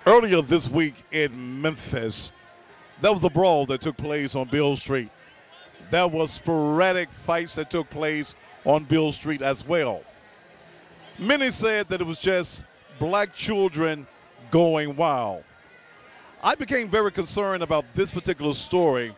Earlier this week in Memphis, there was a brawl that took place on Beale Street. There was sporadic fights that took place on Beale Street as well. Many said that it was just black children going wild. I became very concerned about this particular story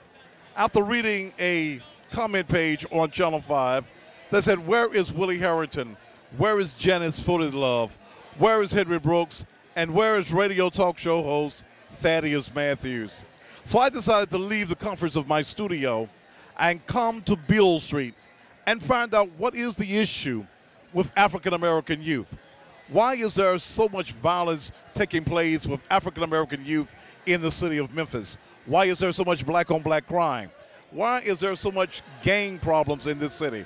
after reading a comment page on Channel 5 that said, "Where is Willie Harrington? Where is Janice Love? Where is Henry Brooks? And where is radio talk show host Thaddeus Matthews?" So I decided to leave the comforts of my studio and come to Beale Street and find out what is the issue with African-American youth. Why is there so much violence taking place with African-American youth in the city of Memphis? Why is there so much black-on-black crime? Why is there so much gang problems in this city?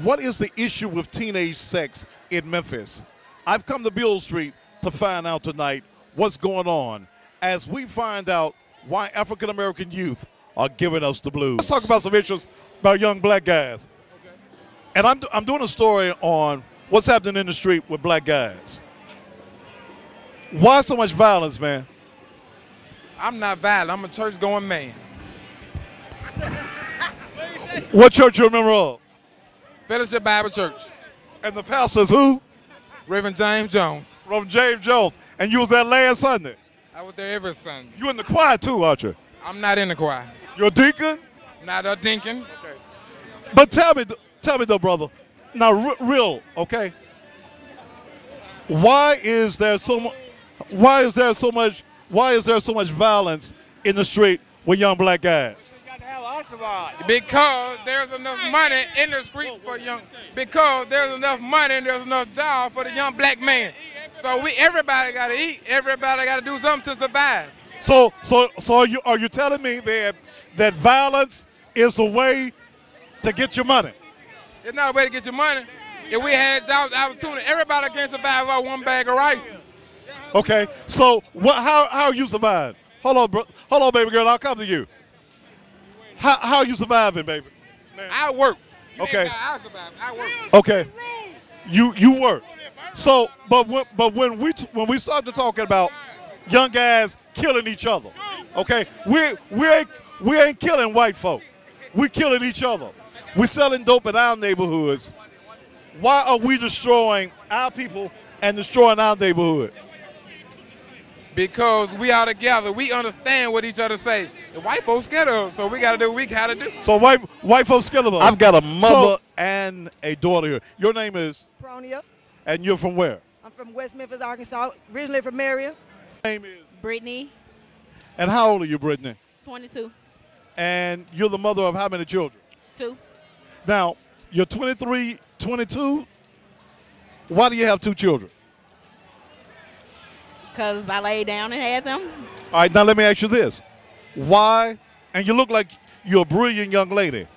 What is the issue with teenage sex in Memphis? I've come to Beale Street to find out tonight what's going on as we find out why African-American youth are giving us the blues. Let's talk about some issues about young black guys. Okay. And I'm doing a story on what's happening in the street with black guys. Why so much violence, man? I'm not violent. I'm a church-going man. What church you remember of? Fellowship Bible Church. And the pastor's who? Reverend James Jones. Reverend James Jones. And you was there last Sunday? I was there every Sunday. You in the choir too, aren't you? I'm not in the choir. You're a deacon? Not a deacon. Okay. But tell me though, brother. Now, real, okay? Why is there so much violence in the street with young black guys? Because there's enough money in the streets for young. Because there's enough money and there's enough job for the young black man. So everybody got to eat. Everybody got to do something to survive. So are you telling me that violence is a way to get your money? It's not a way to get your money. If we had jobs opportunity, everybody can survive on one bag of rice. Okay. So how you survive? Hold on, baby girl. I'll come to you. How are you surviving, baby? Man. I work. Okay. I survive. I work. Okay. You work. So, but when we start to talking about young guys killing each other, okay, we ain't killing white folk. We killing each other. We selling dope in our neighborhoods. Why are we destroying our people and destroying our neighborhood? Because we are together. We understand what each other say. The white folks scared of us, so we got to do what we got to do. So white folks scared of us. I've got a mother and a daughter here. Your name is? Pronia. And you're from where? I'm from West Memphis, Arkansas, originally from Marion. Your name is? Brittany. And how old are you, Brittany? 22. And you're the mother of how many children? 2. Now, you're 23, 22. Why do you have 2 children? Because I laid down and had them. All right, now let me ask you this. Why, and you look like you're a brilliant young lady,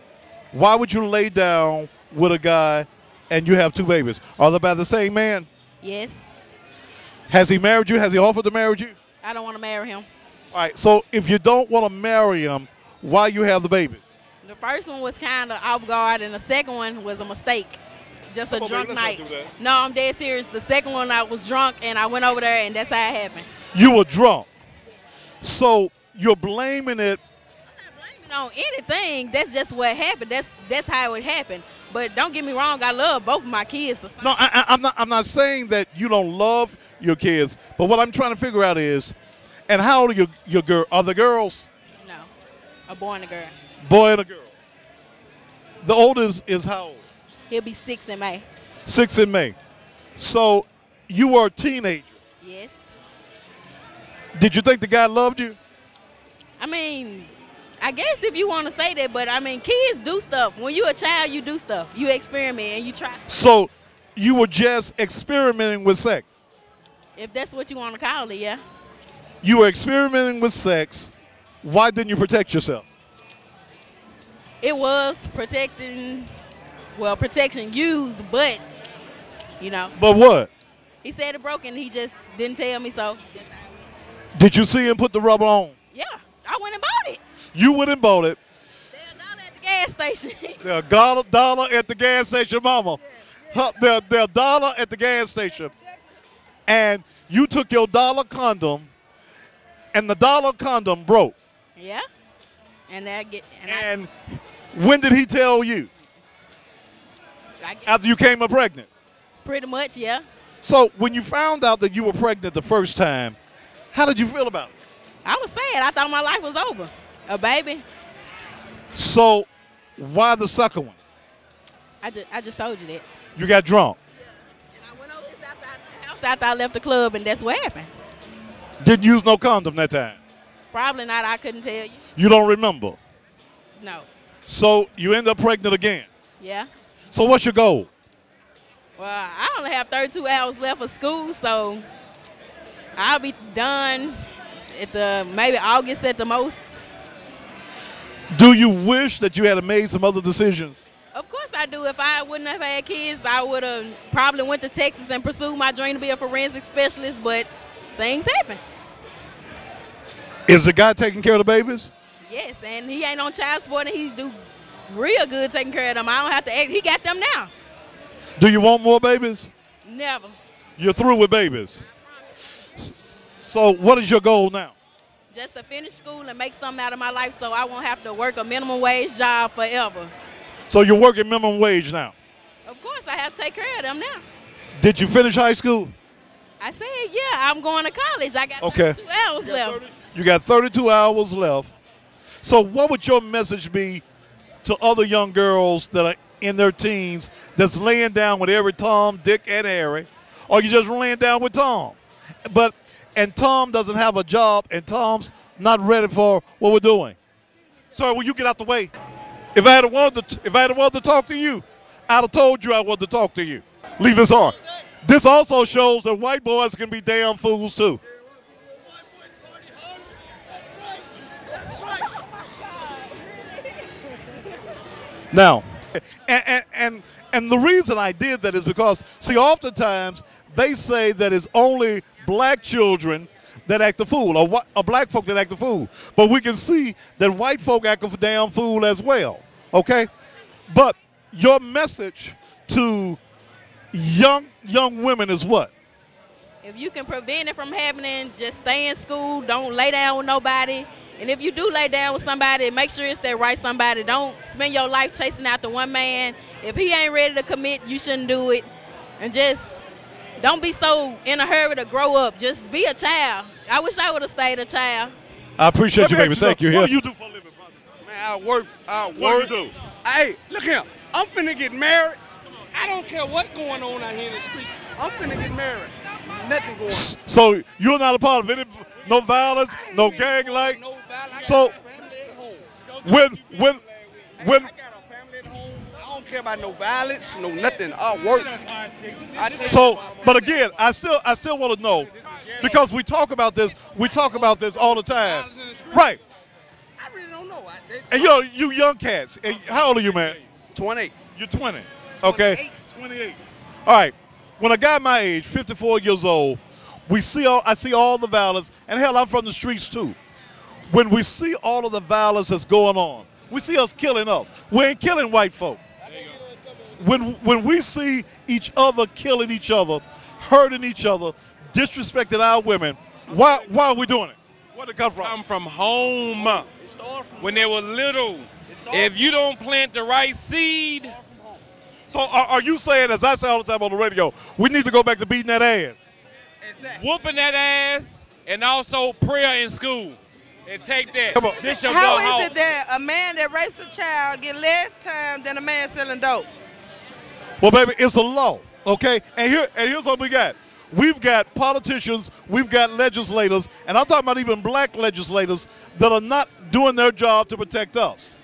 why would you lay down with a guy and you have 2 babies? Are they by the same man? Yes. Has he married you? Has he offered to marry you? I don't want to marry him. All right, so if you don't want to marry him, why you have the baby? The first one was kind of off guard, and the second one was a mistake. Just a drunk night. No, I'm dead serious. The second one, I was drunk, and I went over there, and that's how it happened. You were drunk. So you're blaming it. I'm not blaming on anything. That's just what happened. That's how it happened. But don't get me wrong, I love both of my kids. No, I'm not saying that you don't love your kids, but what I'm trying to figure out is, and how old are your girl? Are the girls? No, a boy and a girl. Boy and a girl. The oldest is how old? He'll be 6 in May. 6 in May. So you were a teenager. Yes. Did you think the guy loved you? I mean, I guess if you want to say that, but I mean, kids do stuff. When you're a child, you do stuff. You experiment and you try. So you were just experimenting with sex? If that's what you want to call it, yeah. You were experimenting with sex. Why didn't you protect yourself? It was protection used, but, you know. But what? He said it broke and he just didn't tell me, so. Did you see him put the rubber on? Yeah, I went and bought it. You went and bought it. They're $1 at the gas station. They're $1 at the gas station, mama. They're $1 at the gas station. And you took your dollar condom and the dollar condom broke. Yeah. And when did he tell you? After you came up pregnant? Pretty much, yeah. So when you found out that you were pregnant the first time, how did you feel about it? I was sad. I thought my life was over. A baby. So why the second one? I just told you that. You got drunk. And I went over his house after I left the club, and that's what happened. Didn't use no condom that time? Probably not. I couldn't tell you. You don't remember? No. So you end up pregnant again? Yeah. So what's your goal? Well, I only have 32 hours left of school, so I'll be done at maybe August at the most. Do you wish that you had made some other decisions? Of course I do. If I wouldn't have had kids, I would have probably went to Texas and pursued my dream to be a forensic specialist, but things happen. Is the guy taking care of the babies? Yes, and he ain't on child support, and he do real good taking care of them. I don't have to ask. He got them now. Do you want more babies? Never. You're through with babies. So what is your goal now? Just to finish school and make something out of my life so I won't have to work a minimum wage job forever. So you're working minimum wage now? Of course, I have to take care of them now. Did you finish high school? I said, yeah, I'm going to college. I got 32 hours left. You got 32 hours left. So what would your message be to other young girls that are in their teens that's laying down with every Tom, Dick, and Harry, or you just laying down with Tom? And Tom doesn't have a job, and Tom's not ready for what we're doing. Sir, will you get out the way? If I had wanted to talk to you, I'd have told you I wanted to talk to you. Leave this on. This also shows that white boys can be damn fools too. Now, and the reason I did that is because, see, oftentimes they say that it's only black children that act a fool, or black folk that act a fool. But we can see that white folk act a damn fool as well, okay? But your message to young women is what? If you can prevent it from happening, just stay in school. Don't lay down with nobody. And if you do lay down with somebody, make sure it's that right somebody. Don't spend your life chasing after one man. If he ain't ready to commit, you shouldn't do it. And just don't be so in a hurry to grow up. Just be a child. I wish I would have stayed a child. I appreciate you, baby. Thank you. What do you do for a living, brother? Man, I work. What do you do? Hey, look here. I'm finna get married. I don't care what's going on out here in the street. I'm finna get married. Nothing going on. So you're not a part of any, no violence, no gang like. No violence. So when I got a family at home. I don't care about no violence, no nothing. I work. But again, I still want to know, because we talk about this all the time, right? I really don't know. And you young cats. And how old are you, man? 28. You're 20. Okay. 28. All right. When a guy my age, 54 years old, I see all the violence, and hell, I'm from the streets too. When we see all of the violence that's going on, we see us killing us. We ain't killing white folk. When we see each other killing each other, hurting each other, disrespecting our women, why are we doing it? Where did it come from? Come from home. When they were little. If you don't plant the right seed. So are you saying, as I say all the time on the radio, we need to go back to beating that ass? Exactly. Whooping that ass, and also prayer in school. And take that. Come on. This your How go is home. it that a man that rapes a child get less time than a man selling dope? Well, baby, it's a law, okay? And here's what we got. We've got politicians, we've got legislators, and I'm talking about even black legislators that are not doing their job to protect us.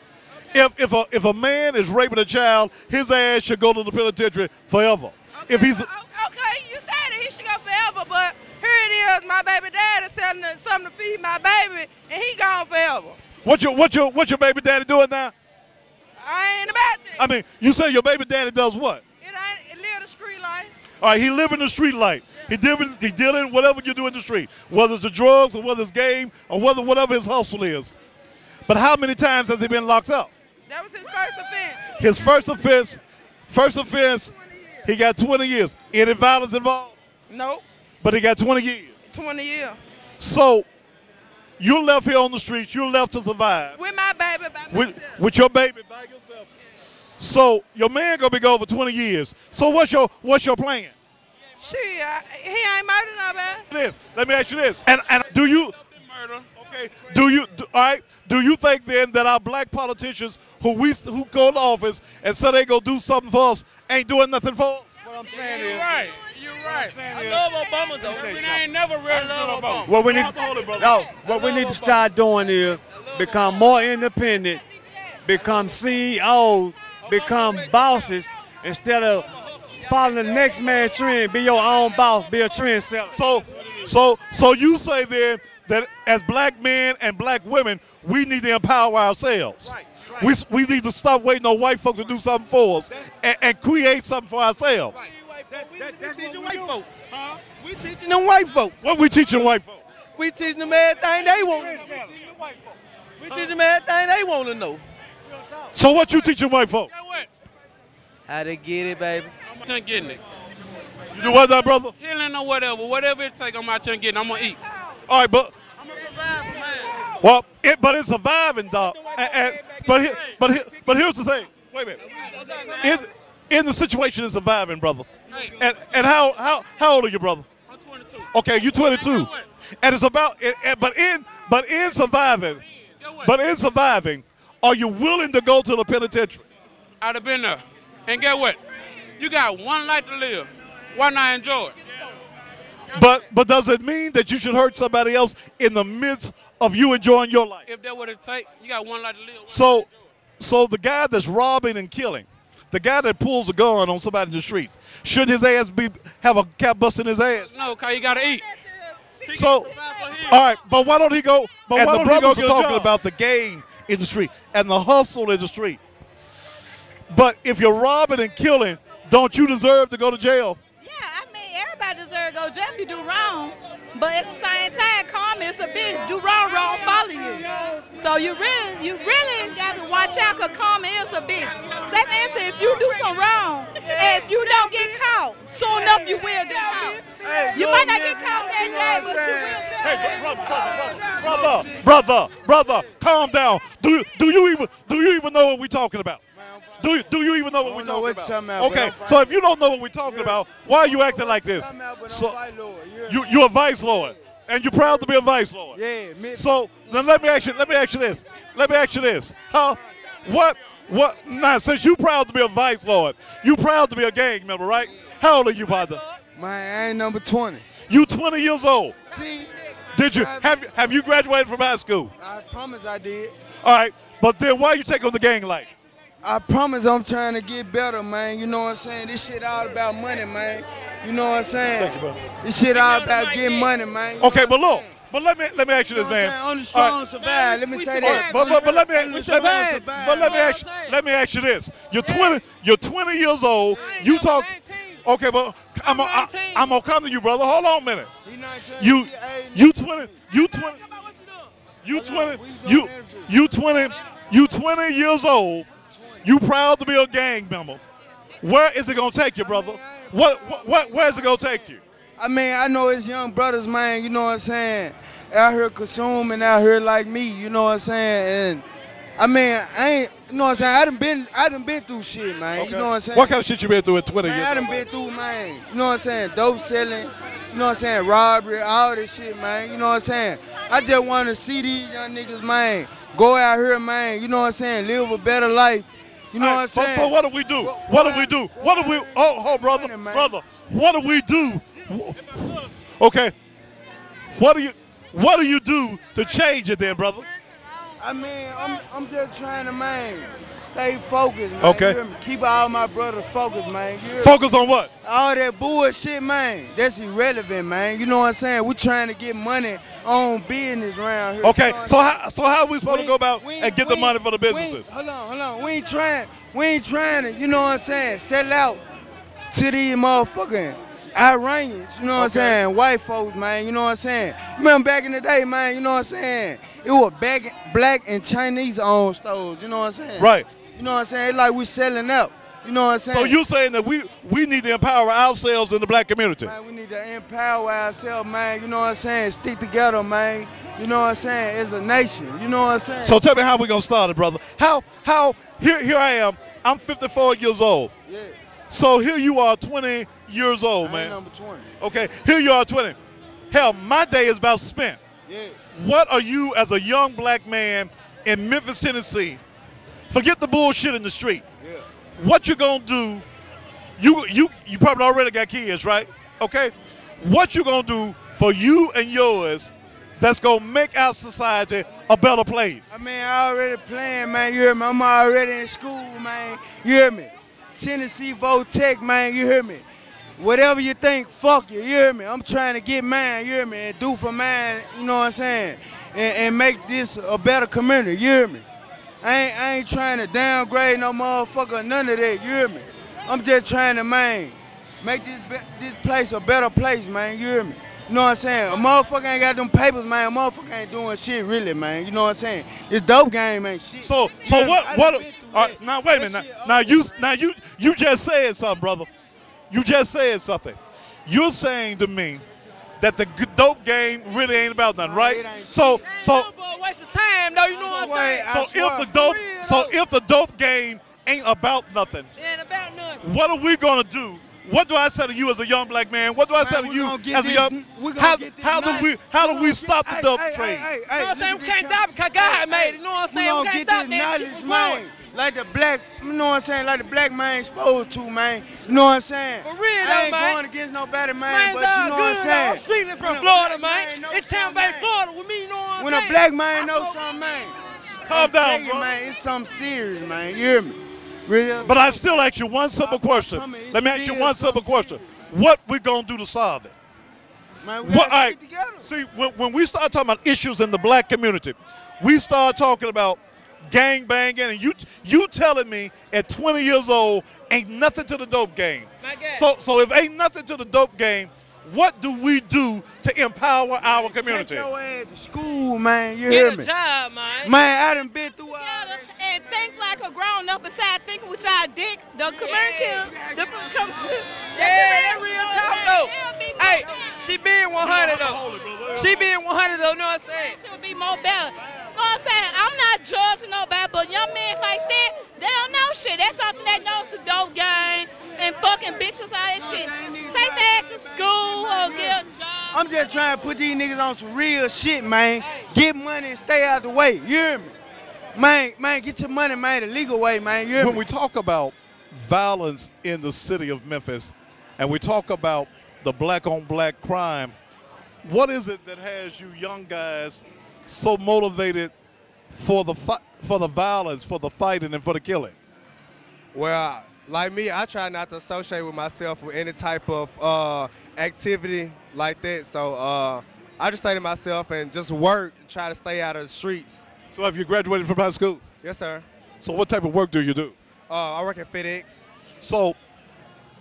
If a man is raping a child, his ass should go to the penitentiary forever. Okay, If he's okay, you said that he should go forever, but here it is, my baby dad is selling something to feed my baby, and he gone forever. What's your baby daddy doing now? I ain't about that. I mean, you say your baby daddy does what? It live the street life. All right, he living the street life. He dealing whatever you do in the street, whether it's the drugs or whether it's game or whatever his hustle is. But how many times has he been locked up? That was his first offense. His first offense, he got 20 years. Any violence involved? Nope, But he got 20 years. 20 years. So you're left here on the streets. You're left to survive. With my baby by myself. With your baby by yourself. So your man gonna be gone for 20 years. So what's your plan? Shit, he ain't murdered nobody. Let me ask you this. And do you Murder. okay? All right? Do you think then that our black politicians who go to office and say they gonna do something for us ain't doing nothing for us? What I'm saying You're is, right. You're right. I love Obama though. I ain't never read Obama. what we need to start doing is become more independent, become CEOs, become bosses instead of following the next man's trend. Be your own boss. Be a trendsetter. So you say then that as black men and black women, we need to empower ourselves. Right. We need to stop waiting on white folks to do something for us and create something for ourselves. That's teaching white folks. We teaching them white folks. What we teaching white folks? We teaching them everything they want to know. We teaching them everything they want to know. So what you teaching white folks? How to get it, baby. I'm not getting it. You do what, that brother? Healing or whatever it take, I'm out here getting. I'm gonna eat. All right, but I'm a survivor, man. well, but it's surviving, dog. But here's the thing. Wait a minute. In the situation of surviving, brother. And how old are you, brother? I'm 22. Okay, you 22. And it's about but in surviving, are you willing to go to the penitentiary? I'd have been there. And get what? You got one life to live. Why not enjoy it? But does it mean that you should hurt somebody else in the midst of you enjoying your life? If that's what it takes, you got one life to live. So the guy that's robbing and killing, the guy that pulls a gun on somebody in the streets, should his ass have a cap busting his ass? No, cause you gotta eat. So, all right, but why don't he go? But and the brothers are talking about the game in the street and the hustle in the street. But if you're robbing and killing, don't you deserve to go to jail? Yeah, I mean, everybody deserves to go to jail if you do wrong. But at the same time, karma is a bitch. Do wrong, follow you. So you really got to watch out because karma is a bitch. Say for instance, if you do some wrong, and if you don't get caught, soon enough you will get caught. You might not get caught that day, but you will. Hey, brother, calm down. Do you even know what we're talking about? Do you even know what we're talking about? Okay, so if you don't know what we're talking about, why are you acting like this? So you're a vice lord, and you're proud to be a vice lord. Yeah. So then let me ask you this. Huh? What? Now, since you proud to be a vice lord, you proud to be a gang member, right? How old are you, brother? Man, I ain't number 20. You 20 years old. See? Did you have you graduated from high school? I promise I did. All right, but then why you take on the gang life? I promise I'm trying to get better, man. You know what I'm saying? This shit all about money, man. You know what I'm saying? Thank you, bro. This shit all about getting money, man. Okay, but look, but let me ask you this, man. Only strong survive. Let me say that. But let me ask you this. You're 20 years old. You talk. Okay, but I'm gonna come to you, brother. Hold on a minute. You 20 years old. You proud to be a gang member. Where is it gonna take you, brother? Where's it gonna take you? I mean, I know it's young brothers, man. You know what I'm saying? Out here consuming, out here like me. You know what I'm saying? And I mean, I ain't. You know what I'm saying? I done been through shit, man. Okay. You know what I'm saying? What kind of shit you been through at 20 years? I done been through, man. You know what I'm saying? Dope selling. You know what I'm saying? Robbery, all this shit, man. You know what I'm saying? I just want to see these young niggas, man, go out here, man. You know what I'm saying? Live a better life. You know what I'm saying? So what do we do? What do we do? Oh, brother, what do we do? Okay. What do you do to change it then, brother? I mean, I'm just trying to, man, stay focused, man. Okay. You hear me? Keep all my brothers focused, man. You hear me? Focus on what? All that bullshit, man, that's irrelevant, man. You know what I'm saying? We're trying to get money on business around here. Okay, you know so how are we supposed to go about and get the money for the businesses? Hold on. We ain't trying to, you know what I'm saying, sell out to these motherfucking Iranians, you know what I'm saying, white folks, man, you know what I'm saying. Remember back in the day, man, you know what I'm saying, it was black and Chinese owned stores, you know what I'm saying. Right. You know what I'm saying, it's like we selling out, you know what I'm saying. So you saying that we need to empower ourselves in the black community? Man, we need to empower ourselves, man, you know what I'm saying, stick together, man. You know what I'm saying? As a nation. You know what I'm saying? So tell me how we gonna start it, brother. Here I am. I'm 54 years old. Yeah. So here you are, 20 years old, I man. ain't number 20. Okay, here you are, 20. Hell, my day is about spent. Yeah. What are you, as a young black man in Memphis, Tennessee, forget the bullshit in the street. Yeah. What you gonna do, you probably already got kids, right? Okay? What you gonna do for you and yours that's gonna make our society a better place? I mean, I already playing, man. You hear me? I'm already in school, man. You hear me? Tennessee Vote Tech, man. You hear me? Whatever you think, fuck you. You hear me? I'm trying to get mine. You hear me? And do for mine. You know what I'm saying? And make this a better community. You hear me? I ain't trying to downgrade no motherfucker, none of that. You hear me? I'm just trying to, man, make this place a better place, man. You hear me? You know what I'm saying? A motherfucker ain't got them papers, man. A motherfucker ain't doing shit really, man. You know what I'm saying? This dope game ain't shit. So now wait a minute. Now you just said something, brother. You just said something. You're saying to me that the dope game really ain't about nothing, right? So waste of time, though. You know what I'm saying? So if the dope game ain't about nothing, it ain't about nothing. what are we gonna do? What do I say to you as a young black man? What do I say to you as a young? How do we stop the dope trade? You know what I'm saying? We can't stop it because God made it. You know what I'm saying? We can't stop that shit from growing. Like the black, you know what I'm saying, like the black man exposed to, man. You know what I'm saying? For real, I ain't though, man. going against nobody, man, but you know what I'm good, saying? I'm sleeping from Florida, man. It's Tampa Bay, Florida with me, you know what I'm when saying? a black man knows something, man. Calm down, you, bro. man, it's something serious, man. You hear me? Real. But I still ask you one simple question. Let me ask you one simple question. What we gonna do to solve it? Man, we gotta get together. See, when we start talking about issues in the black community, we start talking about gang banging, and you telling me at 20 years old ain't nothing to the dope game. So if ain't nothing to the dope game, what do we do to empower our community? Take your ass to school, man. You hear me? Get a job, man. Man, I done been through all Together and think like a grown up beside thinking with y'all dick. The community. Yeah, real talk though. Hey, she being 100 though. She being 100 though, know what I'm saying? To be more better. You know what I'm saying? I'm not judging nobody, but young men like that, they don't know shit. That's something that knows the dope game and fucking bitches, all that shit. Take their ass to school or get a job. I'm just trying to put these niggas on some real shit, man. Get money and stay out the way. You hear me? Man, get your money, man, the legal way, man. You hear me? When we talk about violence in the city of Memphis, and we talk about the black-on-black crime, what is it that has you young guys so motivated for the violence, for the fighting, and for the killing? Well, like me, I try not to associate with myself with any type of activity like that. So I just say to myself and just work and try to stay out of the streets. So have you graduated from high school? Yes, sir. So what type of work do you do? I work at FedEx. So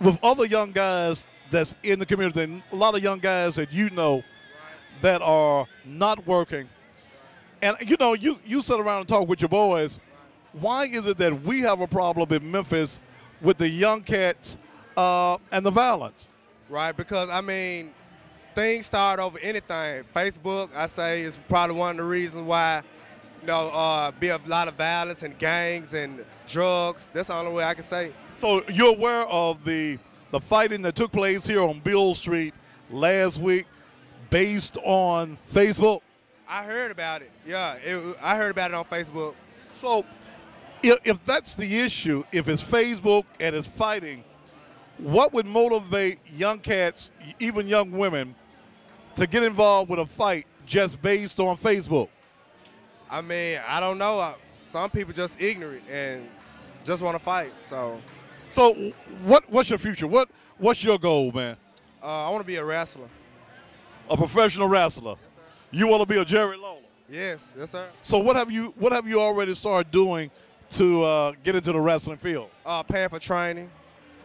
with other young guys that's in the community, and a lot of young guys that you know that are not working, and you know, you sit around and talk with your boys, why is it that we have a problem in Memphis with the young cats and the violence? Right, because, I mean, things start over anything. Facebook, I say, is probably one of the reasons why, you know, be a lot of violence and gangs and drugs. That's the only way I can say. So you're aware of the fighting that took place here on Beale Street last week based on Facebook? I heard about it. Yeah, I heard about it on Facebook. So if that's the issue, if it's Facebook and it's fighting, what would motivate young cats, even young women, to get involved with a fight just based on Facebook? I mean, I don't know. Some people just ignorant and just want to fight. So what's your future? What's your goal, man? I want to be a wrestler. A professional wrestler. Yes, sir. You want to be a Jerry Lawler? Yes, sir. So what have you already started doing to get into the wrestling field? Paying for training.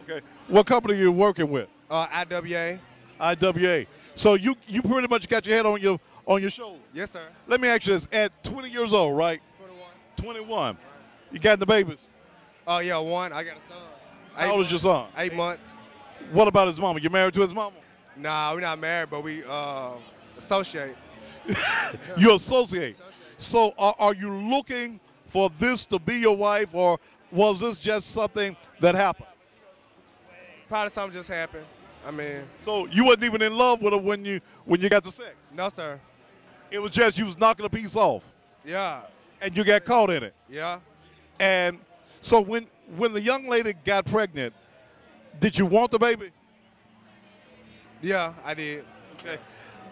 Okay. What company are you working with? IWA. IWA. So you pretty much got your head on your shoulder. Yes, sir. Let me ask you this: at 20 years old, right? 21. 21. You got the babies? Oh yeah, one. I got a son. How old is your son? 8 months. What about his mama? You married to his mama? Nah, we're not married, but we associate. You associate. So are you looking for this to be your wife, or was this just something that happened? Probably something just happened. I mean. So you wasn't even in love with her when you got the sex? No, sir. It was just you was knocking a piece off. Yeah. And you got caught in it. Yeah. And so when the young lady got pregnant, did you want the baby? Yeah, I did. Okay.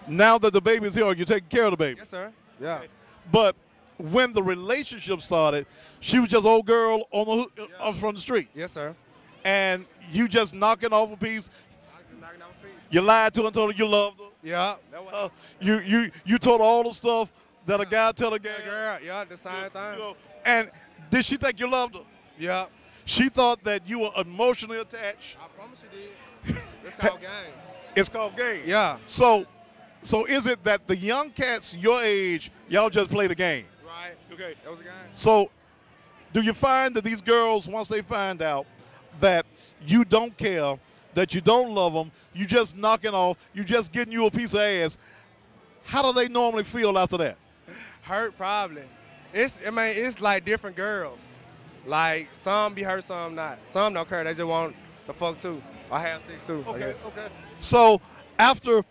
Now that the baby's here, are you taking care of the baby? Yes, sir. Yeah. Okay. But when the relationship started, she was just old girl on the from the street. Yes, sir. And you just knocking off a piece. You lied to her and told her you loved her. Yeah. You told her all the stuff that a guy tell a girl. Yeah, the same thing. You know, and did she think you loved her? Yeah. She thought that you were emotionally attached. I promise you did. It's called game. It's called game. Yeah. So is it that the young cats your age, y'all just play the game? Right. Okay. That was a game. So do you find that these girls, once they find out that you don't care, that you don't love them, you just knocking off, you just getting you a piece of ass, how do they normally feel after that? Hurt, probably. It's like different girls. Like, some be hurt, some not. Some don't care. They just want to fuck too or have sex too. Okay. So after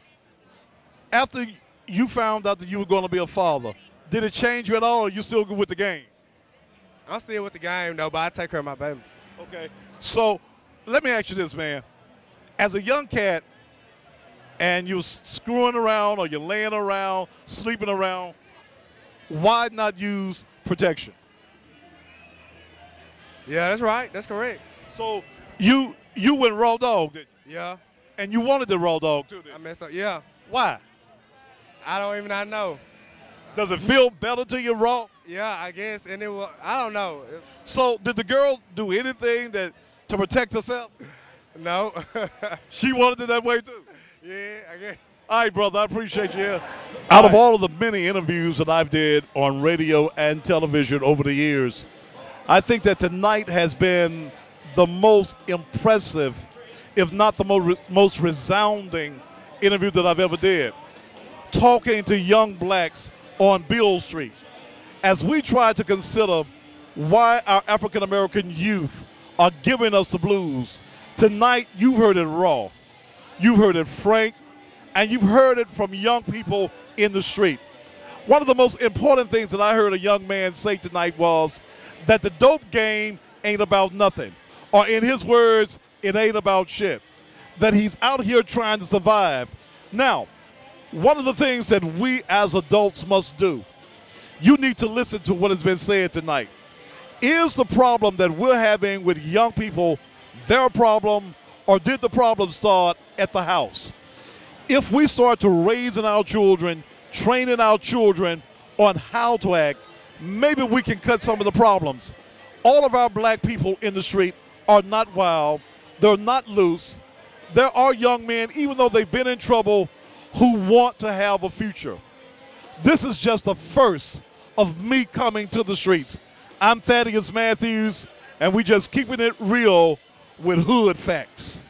you found out that you were going to be a father, did it change you at all, or are you still good with the game? I'm still with the game, though, but I take care of my baby. Okay. So let me ask you this, man. As a young cat, and you're screwing around or you're laying around, sleeping around, why not use protection? Yeah, that's right. That's correct. So you went raw dog, didn't you? Yeah. And you wanted the raw dog, too, didn't you? I messed up. Yeah. Why? I don't even know. Does it feel better to you raw? Yeah, I guess. And it was, I don't know. So did the girl do anything to protect herself? No. She wanted it that way, too? Yeah, I guess. All right, brother, I appreciate you. Out of all of the many interviews that I've did on radio and television over the years, I think that tonight has been the most impressive, if not the most resounding interview that I've ever did. Talking to young blacks on Beale Street as we try to consider why our African-American youth are giving us the blues. Tonight, you've heard it raw. You've heard it frank, and you've heard it from young people in the street. One of the most important things that I heard a young man say tonight was that the dope game ain't about nothing. Or in his words, it ain't about shit. That he's out here trying to survive. Now, one of the things that we as adults must do, you need to listen to what has been said tonight. Is the problem that we're having with young people their problem, or did the problem start at the house? If we start to raising our children, training our children on how to act, maybe we can cut some of the problems. All of our black people in the street are not wild. They're not loose. There are young men, even though they've been in trouble, who want to have a future. This is just the first of me coming to the streets. I'm Thaddeus Matthews, and we just keeping it real with hood facts.